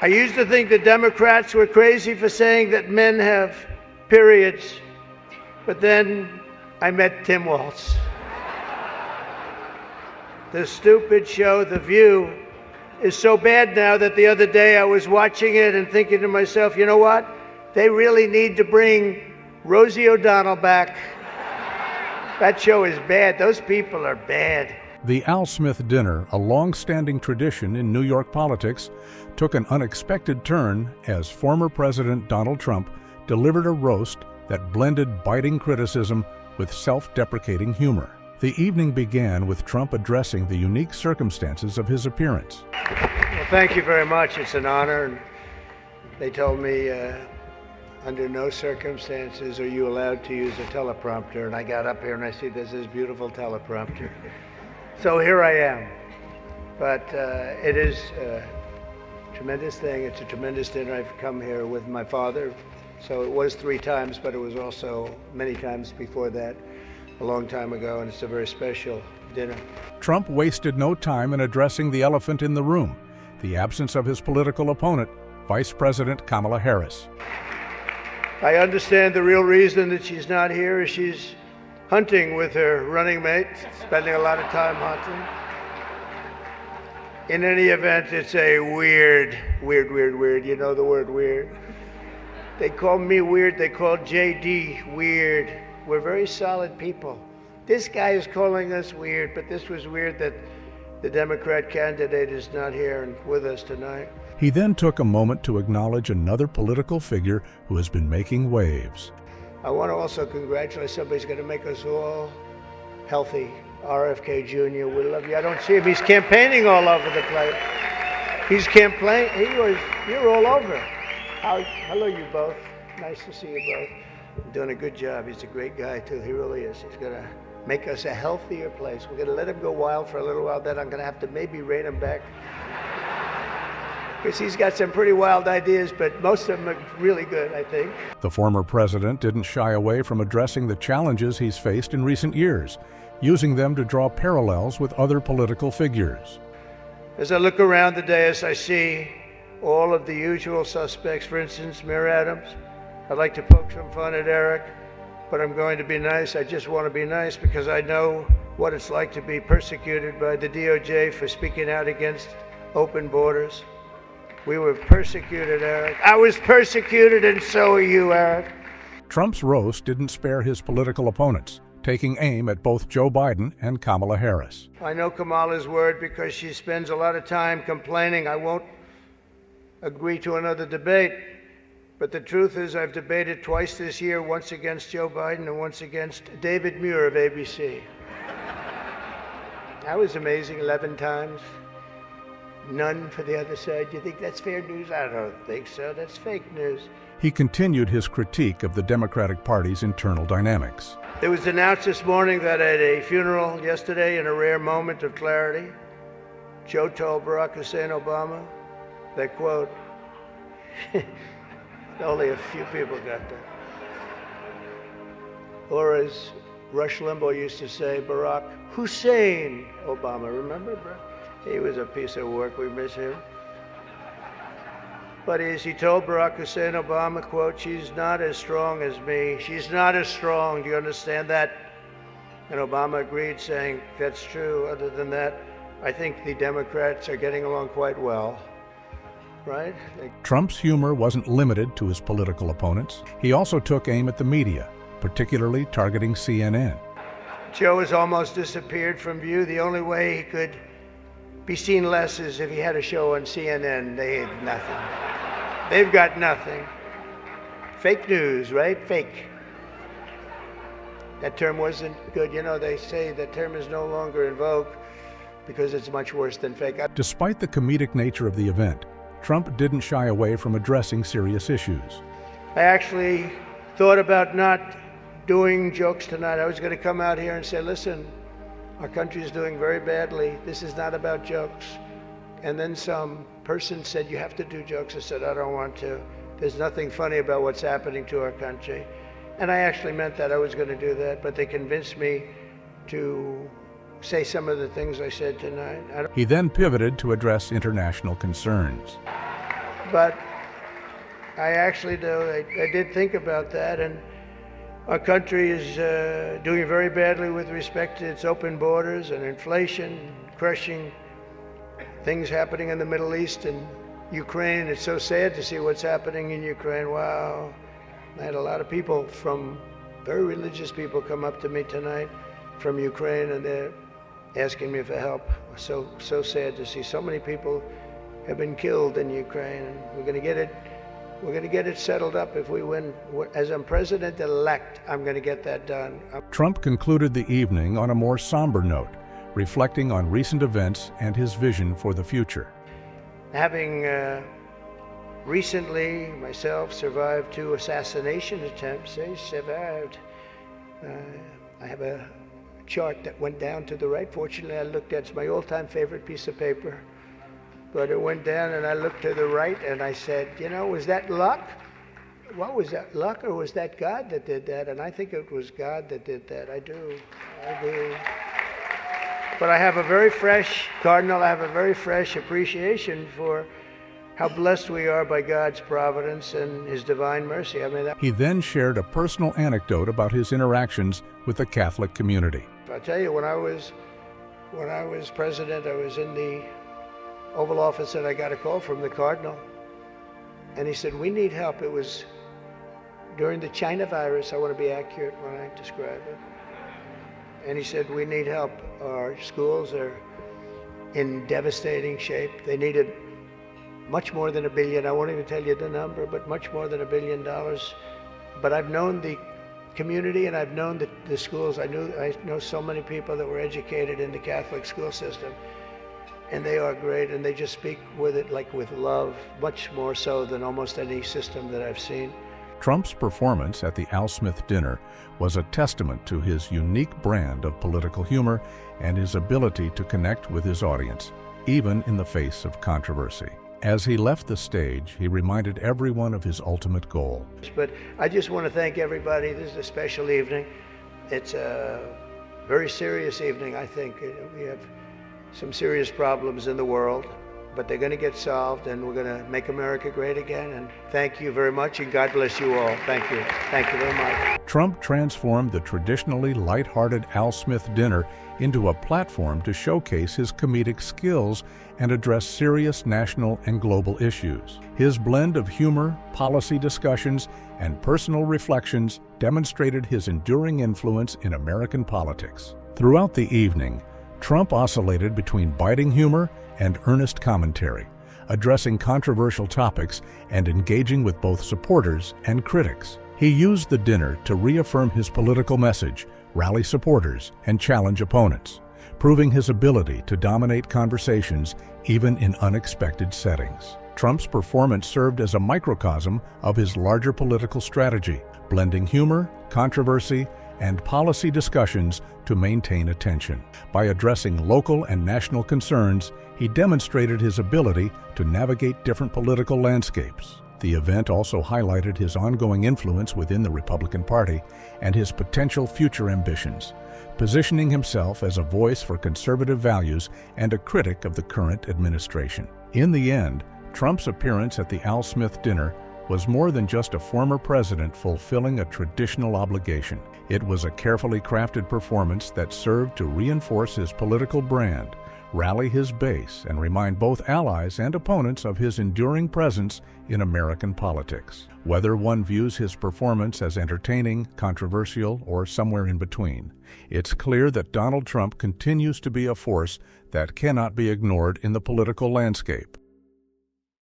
I used to think the Democrats were crazy for saying that men have periods, but then I met Tim Walz. The stupid show, The View, is so bad now that the other day I was watching it and thinking to myself, you know what? They really need to bring Rosie O'Donnell back. That show is bad. Those people are bad. The Al Smith dinner, a long-standing tradition in New York politics, took an unexpected turn as former President Donald Trump delivered a roast that blended biting criticism with self-deprecating humor. The evening began with Trump addressing the unique circumstances of his appearance. Well, thank you very much. It's an honor. And they told me under no circumstances are you allowed to use a teleprompter. And I got up here and I see there's this beautiful teleprompter. So here I am. But it is a tremendous thing. It's a tremendous dinner. I've come here with my father. So it was 3 times, but it was also many times before that, a long time ago, and it's a very special dinner. Trump wasted no time in addressing the elephant in the room, the absence of his political opponent, Vice President Kamala Harris. I understand the real reason that she's not here is she's hunting with her running mate, spending a lot of time hunting. In any event, it's a weird, you know the word weird. They call me weird, they call JD weird. We're very solid people. This guy is calling us weird, but this was weird that the Democrat candidate is not here and with us tonight. He then took a moment to acknowledge another political figure who has been making waves. I want to also congratulate somebody's going to make us all healthy. RFK Jr., we love you. I don't see him. He's campaigning all over the place. He's campaigning. You're all over. Hello, you both. Nice to see you both. Doing a good job. He's a great guy, too. He really is. He's going to make us a healthier place. We're going to let him go wild for a little while. Then I'm going to have to maybe rein him back. Because he's got some pretty wild ideas, but most of them are really good, I think. The former president didn't shy away from addressing the challenges he's faced in recent years, using them to draw parallels with other political figures. As I look around the dais, I see all of the usual suspects. For instance, Mayor Adams. I'd like to poke some fun at Eric, but I'm going to be nice. I just want to be nice because I know what it's like to be persecuted by the DOJ for speaking out against open borders. We were persecuted, Eric. I was persecuted, and so are you, Eric. Trump's roast didn't spare his political opponents, taking aim at both Joe Biden and Kamala Harris. I know Kamala's word because she spends a lot of time complaining. I won't agree to another debate. But the truth is I've debated twice this year, once against Joe Biden and once against David Muir of ABC. That was amazing, 11 times. None for the other side. Do you think that's fair news? I don't think so. That's fake news. He continued his critique of the Democratic Party's internal dynamics. It was announced this morning that at a funeral yesterday, in a rare moment of clarity, Joe told Barack Hussein Obama that, quote, only a few people got that. Or as Rush Limbaugh used to say, Barack Hussein Obama. Remember, bro? He was a piece of work. We miss him. But as he told Barack Hussein Obama, quote, she's not as strong as me. She's not as strong. Do you understand that? And Obama agreed, saying, that's true. Other than that, I think the Democrats are getting along quite well. Right? Trump's humor wasn't limited to his political opponents. He also took aim at the media, particularly targeting CNN. Joe has almost disappeared from view. The only way he could be seen less is if he had a show on CNN. They had nothing. They've got nothing. Fake news, right? Fake. That term wasn't good. You know, they say that term is no longer in vogue because it's much worse than fake. Despite the comedic nature of the event, Trump didn't shy away from addressing serious issues. I actually thought about not doing jokes tonight. I was going to come out here and say, listen, our country is doing very badly. This is not about jokes. And then some person said, you have to do jokes. I said, I don't want to. There's nothing funny about what's happening to our country. And I actually meant that. I was going to do that. But they convinced me to say some of the things I said tonight. He then pivoted to address international concerns. but I actually do. I did think about that, and our country is doing very badly with respect to its open borders and inflation, crushing things happening in the Middle East and Ukraine. It's so sad to see what's happening in Ukraine. Wow. I had a lot of people very religious people come up to me tonight from Ukraine, and they're asking me for help. So sad to see so many people have been killed in Ukraine, and we're going to get it settled up if we win. As I'm president-elect, I'm going to get that done. Trump concluded the evening on a more somber note, reflecting on recent events and his vision for the future. Having recently, myself, survived 2 assassination attempts. I survived. I have a chart that went down to the right. Fortunately, I looked at it's my all-time favorite piece of paper. But it went down, and I looked to the right, and I said, was that luck? What was that, luck, or was that God that did that? And I think it was God that did that. I do. But I have a very fresh, Cardinal, I have a very fresh appreciation for how blessed we are by God's providence and His divine mercy. He then shared a personal anecdote about his interactions with the Catholic community. I'll tell you, when I was president, I was in the Oval Office, and I got a call from the Cardinal, and he said, we need help. It was during the China virus. I want to be accurate when I describe it. And he said, we need help. Our schools are in devastating shape. They needed much more than $1 billion. I won't even tell you the number, but much more than $1 billion. But I've known the community, and I've known the schools. I know so many people that were educated in the Catholic school system. And they are great, and they just speak with it like with love, much more so than almost any system that I've seen. Trump's performance at the Al Smith dinner was a testament to his unique brand of political humor and his ability to connect with his audience, even in the face of controversy. As he left the stage, he reminded everyone of his ultimate goal. But I just want to thank everybody. This is a special evening. It's a very serious evening, I think. We have some serious problems in the world, but they're going to get solved, and we're going to make America great again. And thank you very much, and God bless you all. Thank you. Thank you very much. Trump transformed the traditionally lighthearted Al Smith dinner into a platform to showcase his comedic skills and address serious national and global issues. His blend of humor, policy discussions, and personal reflections demonstrated his enduring influence in American politics. Throughout the evening, Trump oscillated between biting humor and earnest commentary, addressing controversial topics and engaging with both supporters and critics. He used the dinner to reaffirm his political message, rally supporters, and challenge opponents, proving his ability to dominate conversations even in unexpected settings. Trump's performance served as a microcosm of his larger political strategy, blending humor, controversy, and policy discussions to maintain attention. By addressing local and national concerns, he demonstrated his ability to navigate different political landscapes. The event also highlighted his ongoing influence within the Republican Party and his potential future ambitions, positioning himself as a voice for conservative values and a critic of the current administration. In the end, Trump's appearance at the Al Smith dinner was more than just a former president fulfilling a traditional obligation. It was a carefully crafted performance that served to reinforce his political brand, rally his base, and remind both allies and opponents of his enduring presence in American politics. Whether one views his performance as entertaining, controversial, or somewhere in between, it's clear that Donald Trump continues to be a force that cannot be ignored in the political landscape.